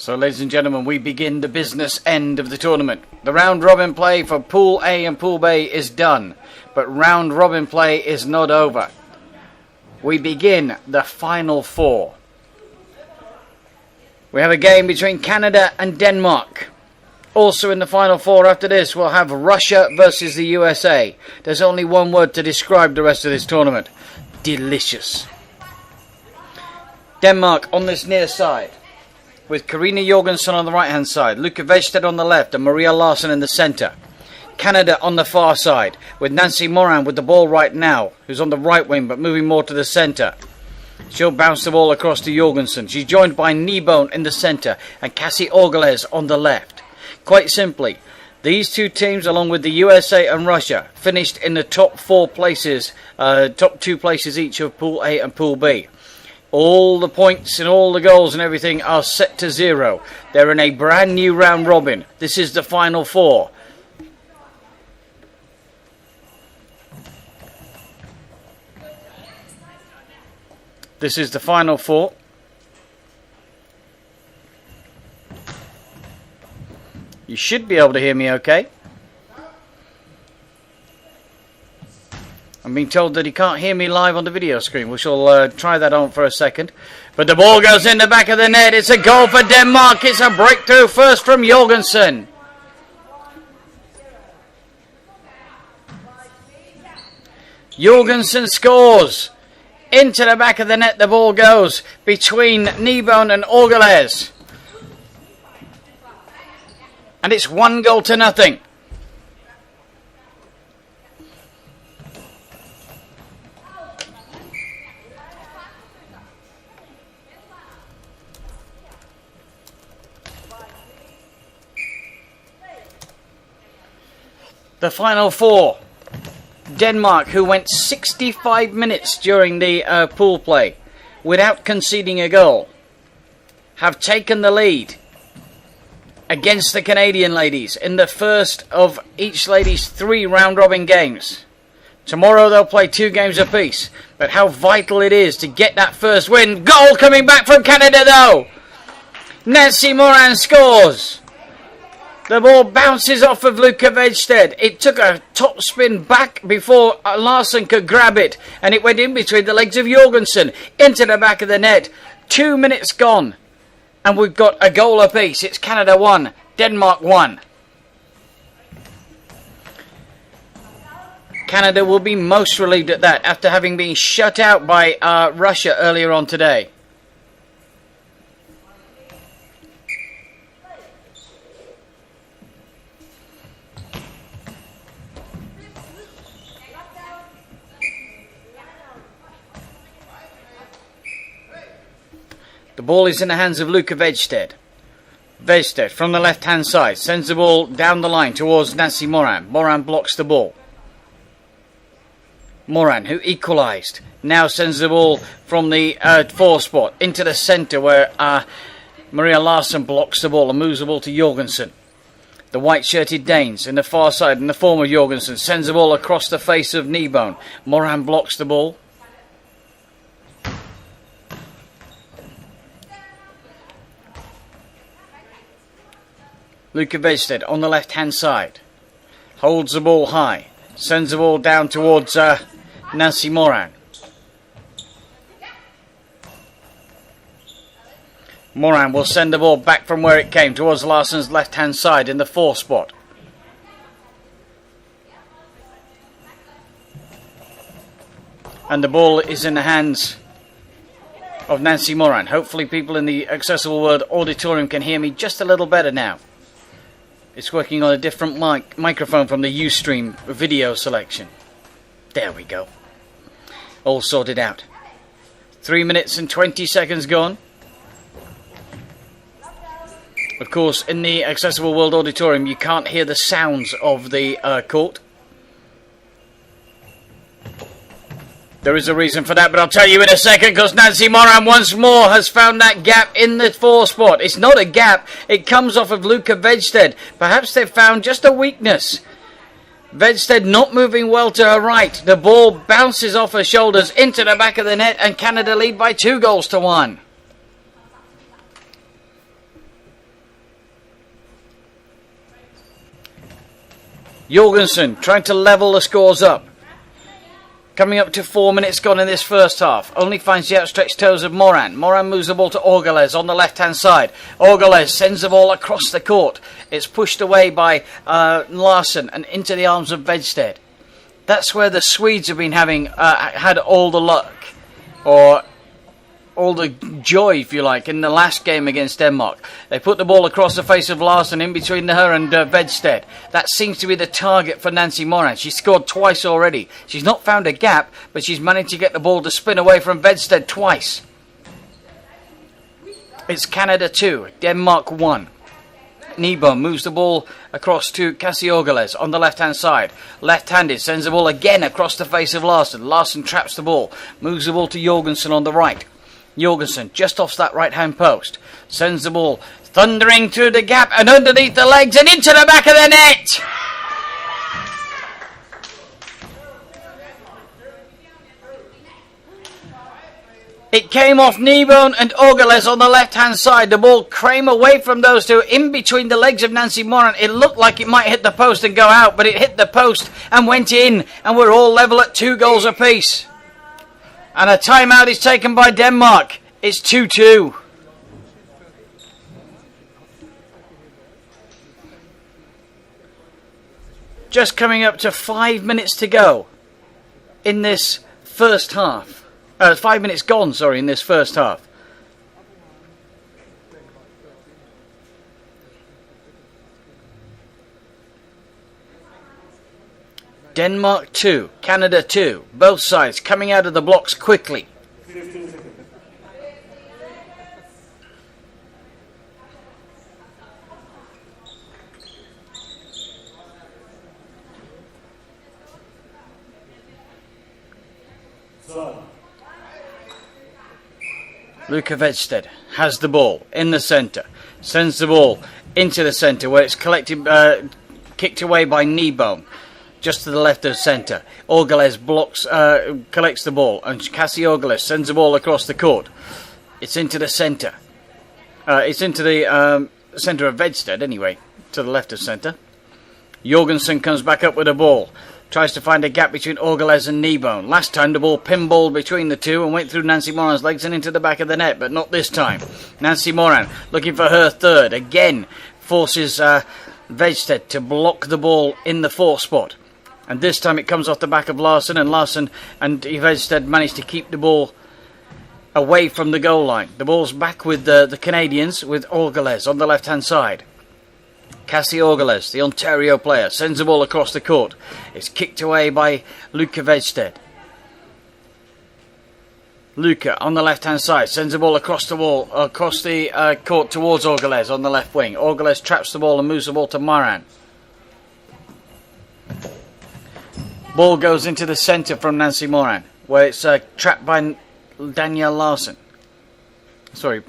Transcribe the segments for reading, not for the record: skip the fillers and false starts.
So, ladies and gentlemen, we begin the business end of the tournament. The round-robin play for Pool A and Pool B is done, but round-robin play is not over. We begin the Final Four. We have a game between Canada and Denmark. Also in the Final Four after this, we'll have Russia versus the USA. There's only one word to describe the rest of this tournament. Delicious. Denmark on this near side, with Karina Jorgensen on the right-hand side, Luca Vedsted on the left, and Maria Larsson in the centre. Canada on the far side, with Nancy Morin with the ball right now, who's on the right wing but moving more to the centre. She'll bounce the ball across to Jorgensen. She's joined by Kneebone in the centre and Cassie Orgeles on the left. Quite simply, these two teams, along with the USA and Russia, finished in the top four places, top two places each of Pool A and Pool B. All the points and all the goals and everything are set to 0. They're in a brand new round robin. This is the Final Four. This is the Final Four. You should be able to hear me okay. I'm being told that he can't hear me live on the video screen. We shall try that on for a second. But the ball goes in the back of the net. It's a goal for Denmark. It's a breakthrough first from Jorgensen. Jorgensen scores. Into the back of the net the ball goes between Kneebone and Orgeles. And it's 1-0. The Final Four. Denmark, who went 65 minutes during the pool play without conceding a goal, have taken the lead against the Canadian ladies in the first of each lady's 3 round-robin games. Tomorrow they'll play 2 games apiece, but how vital it is to get that first win. Goal coming back from Canada though! Nancy Morin scores! The ball bounces off of Luca Vedsted. It took a top spin back before Larsson could grab it, and it went in between the legs of Jorgensen into the back of the net. 2 minutes gone, and we've got a goal apiece. It's Canada 1, Denmark 1. Canada will be most relieved at that after having been shut out by Russia earlier on today. The ball is in the hands of Luca Vedsted. Vedsted from the left-hand side sends the ball down the line towards Nancy Morin. Morin blocks the ball. Morin, who equalised, now sends the ball from the 4 spot into the centre where Maria Larsson blocks the ball and moves the ball to Jorgensen. The white-shirted Danes in the far side in the form of Jorgensen sends the ball across the face of Kneebone. Morin blocks the ball. Luca Vedsted on the left-hand side holds the ball high, sends the ball down towards Nancy Morin. Morin will send the ball back from where it came towards Larsson's left-hand side in the 4 spot. And the ball is in the hands of Nancy Morin. Hopefully people in the Accessible World Auditorium can hear me just a little better now. It's working on a different microphone from the Ustream video selection. There we go. All sorted out. 3 minutes and 20 seconds gone. Of course, in the Accessible World Auditorium, you can't hear the sounds of the court. There is a reason for that, but I'll tell you in a second, because Nancy Morin once more has found that gap in the 4 spot. It's not a gap, it comes off of Luca Vedsted. Perhaps they've found just a weakness. Vedsted not moving well to her right. The ball bounces off her shoulders into the back of the net, and Canada lead by 2-1. Jorgensen trying to level the scores up. Coming up to 4 minutes gone in this first half. Only finds the outstretched toes of Moran. Moran moves the ball to Orgales on the left-hand side. Orgales sends the ball across the court. It's pushed away by Larsson and into the arms of Vedsted. That's where the Swedes have been had all the luck, or all the joy, if you like, in the last game against Denmark. They put the ball across the face of Larsson in between her and Vedsted. That seems to be the target for Nancy Moran. She's scored twice already. She's not found a gap, but she's managed to get the ball to spin away from Vedsted twice. It's Canada 2, Denmark 1. Nebo moves the ball across to Orgales on the left-hand side. Left-handed, sends the ball again across the face of Larsson. Larsson traps the ball, moves the ball to Jorgensen on the right. Jorgensen just off that right-hand post. Sends the ball thundering through the gap and underneath the legs and into the back of the net. It came off Nebo and Orgales on the left-hand side. The ball came away from those two in between the legs of Nancy Moran. It looked like it might hit the post and go out, but it hit the post and went in. And we're all level at 2 goals apiece. And a timeout is taken by Denmark. It's 2-2. Just coming up to 5 minutes to go in this first half. 5 minutes gone, sorry, in this first half. Denmark 2, Canada 2. Both sides coming out of the blocks quickly. Luca Vedsted has the ball in the centre. Sends the ball into the centre where it's collected, kicked away by Nebo. Just to the left of centre. Orgales collects the ball, and Orgales sends the ball across the court. It's into the centre. It's into the centre of Vedsted, anyway, to the left of centre. Jorgensen comes back up with the ball. Tries to find a gap between Orgales and Nebo. Last time the ball pinballed between the two and went through Nancy Moran's legs and into the back of the net, but not this time. Nancy Moran looking for her third. Again forces Vedsted to block the ball in the 4 spot. And this time it comes off the back of Larsson, and Larsson and Vedsted managed to keep the ball away from the goal line. The ball's back with the Canadians, with Orgales on the left-hand side. Orgales, the Ontario player, sends the ball across the court. It's kicked away by Luca Vedsted. Luca on the left-hand side sends the ball across the court towards Orgales on the left wing. Orgales traps the ball and moves the ball to Moran. Ball goes into the centre from Nancy Moran, where it's trapped by Danielle Larsson. Sorry,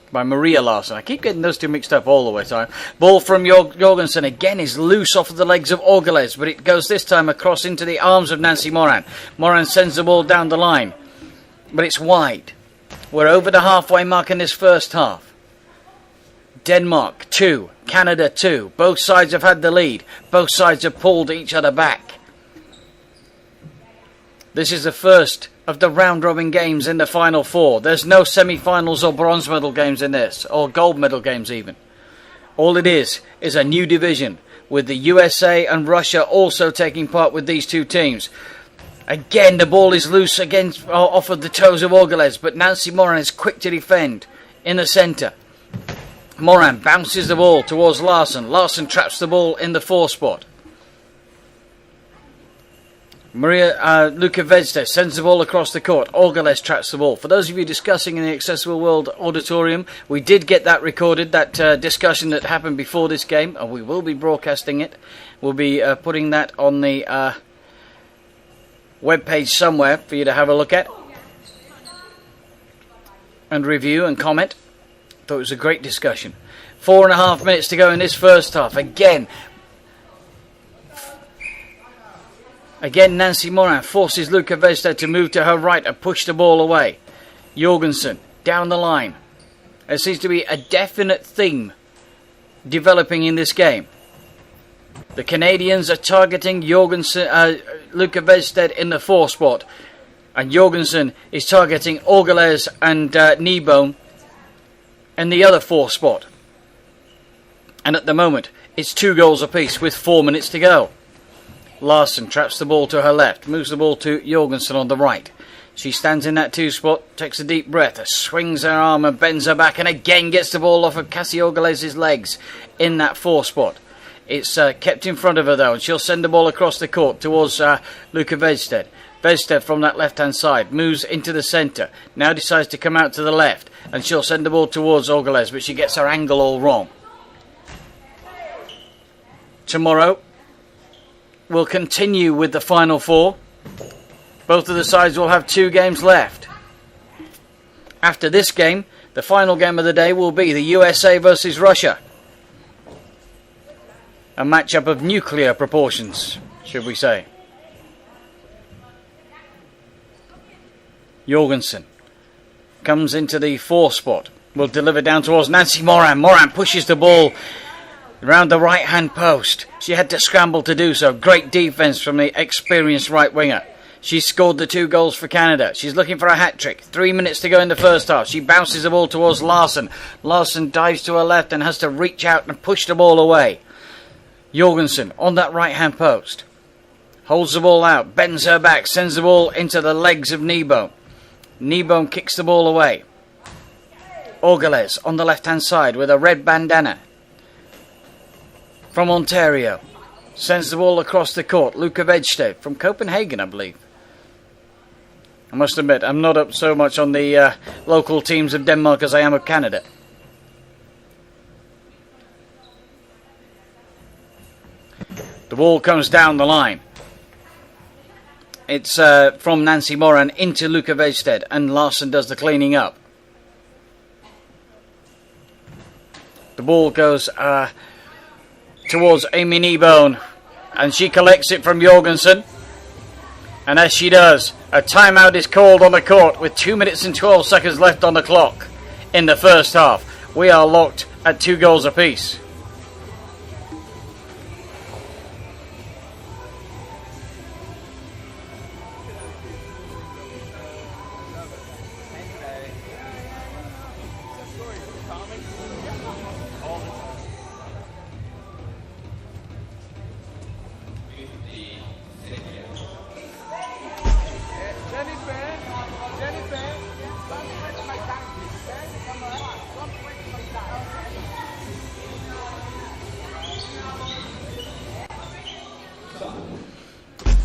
by Maria Larsson. I keep getting those two mixed up all the way time. Ball from Jorgensen again is loose off of the legs of Orgales, but it goes this time across into the arms of Nancy Moran. Moran sends the ball down the line, but it's wide. We're over the halfway mark in this first half. Denmark 2, Canada 2. Both sides have had the lead. Both sides have pulled each other back. This is the first of the round-robin games in the Final Four. There's no semi-finals or bronze medal games in this, or gold medal games even. All it is a new division, with the USA and Russia also taking part with these two teams. Again, the ball is loose off of the toes of Orgales, but Nancy Moran is quick to defend in the centre. Moran bounces the ball towards Larsson. Larsson traps the ball in the 4 spot. Luca Vedsted sends the ball across the court. Orgales traps the ball. For those of you discussing in the Accessible World Auditorium, we did get that recorded, that discussion that happened before this game, and we will be broadcasting it. We'll be putting that on the webpage somewhere for you to have a look at and review and comment. Thought it was a great discussion. 4.5 minutes to go in this first half. Again, Nancy Moran forces Luca Vedsted to move to her right and push the ball away. Jorgensen down the line. There seems to be a definite theme developing in this game. The Canadians are targeting Luca Vedsted in the 4 spot. And Jorgensen is targeting Orgeles and Kneebone in the other 4 spot. And at the moment, it's 2 goals apiece with 4 minutes to go. Larsen traps the ball to her left, moves the ball to Jorgensen on the right. She stands in that 2 spot, takes a deep breath, swings her arm and bends her back, and again gets the ball off of Cassie Orgeles' legs in that 4 spot. It's kept in front of her though, and she'll send the ball across the court towards Luca Vedsted. Vedsted from that left-hand side moves into the centre, now decides to come out to the left, and she'll send the ball towards Orgeles, but she gets her angle all wrong. Tomorrow, we'll continue with the final 4. Both of the sides will have 2 games left. After this game, the final game of the day will be the USA versus Russia. A matchup of nuclear proportions, should we say. Jorgensen comes into the 4 spot. Will deliver down towards Nancy Moran. Moran pushes the ball around the right hand post. She had to scramble to do so. Great defence from the experienced right winger. She scored the 2 goals for Canada. She's looking for a hat-trick. 3 minutes to go in the first half. She bounces the ball towards Larsen. Larsen dives to her left and has to reach out and push the ball away. Jorgensen on that right-hand post. Holds the ball out, bends her back, sends the ball into the legs of Kneebone. Kneebone kicks the ball away. Orgeles on the left-hand side with a red bandana. From Ontario. Sends the ball across the court. Luca Vedsted from Copenhagen, I believe. I must admit, I'm not up so much on the local teams of Denmark as I am of Canada. The ball comes down the line. It's from Nancy Moran into Luca Vedsted, and Larsen does the cleaning up. The ball goes towards Amy Kneebone, and she collects it from Jorgensen. And as she does, a timeout is called on the court with 2 minutes and 12 seconds left on the clock in the first half. We are locked at 2 goals apiece.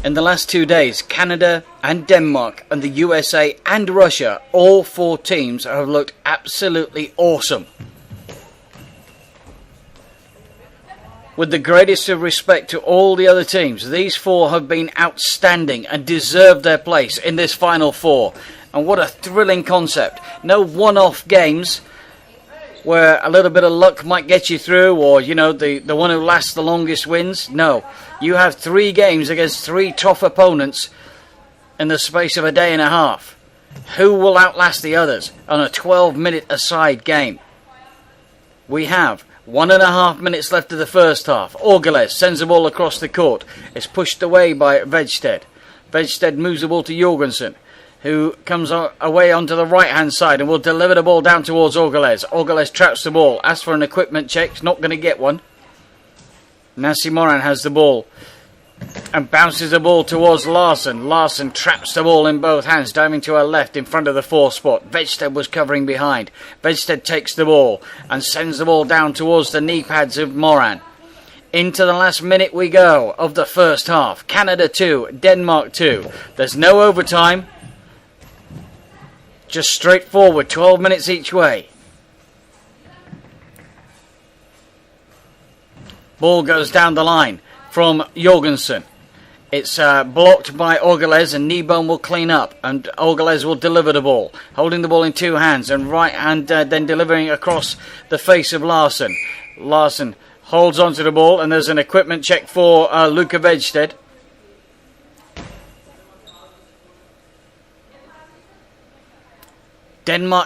In the last 2 days, Canada and Denmark and the USA and Russia, all 4 teams have looked absolutely awesome. With the greatest of respect to all the other teams, these 4 have been outstanding and deserved their place in this final 4. And what a thrilling concept. No one-off games where a little bit of luck might get you through, or, you know, the one who lasts the longest wins. No, you have 3 games against 3 tough opponents in the space of a day and a half. Who will outlast the others on a 12-minute aside game? We have 1.5 minutes left of the first half. Orgeles sends the ball across the court. It's pushed away by Vedsted. Vedsted moves the ball to Jorgensen, who comes away onto the right-hand side and will deliver the ball down towards Orgeles. Orgeles traps the ball, asks for an equipment check, he's not going to get one. Nancy Moran has the ball and bounces the ball towards Larsen. Larsen traps the ball in both hands, diving to her left in front of the 4 spot. Vedsted was covering behind. Vedsted takes the ball and sends the ball down towards the knee pads of Moran. Into the last minute we go of the first half. Canada 2, Denmark 2. There's no overtime. Just straightforward, 12 minutes each way. Ball goes down the line from Jorgensen. It's blocked by Orgeles, and Kneebone will clean up, and Orgeles will deliver the ball, holding the ball in 2 hands and right hand, then delivering across the face of Larsen. Larsen holds onto the ball, and there's an equipment check for Luca Vedsted. Denmark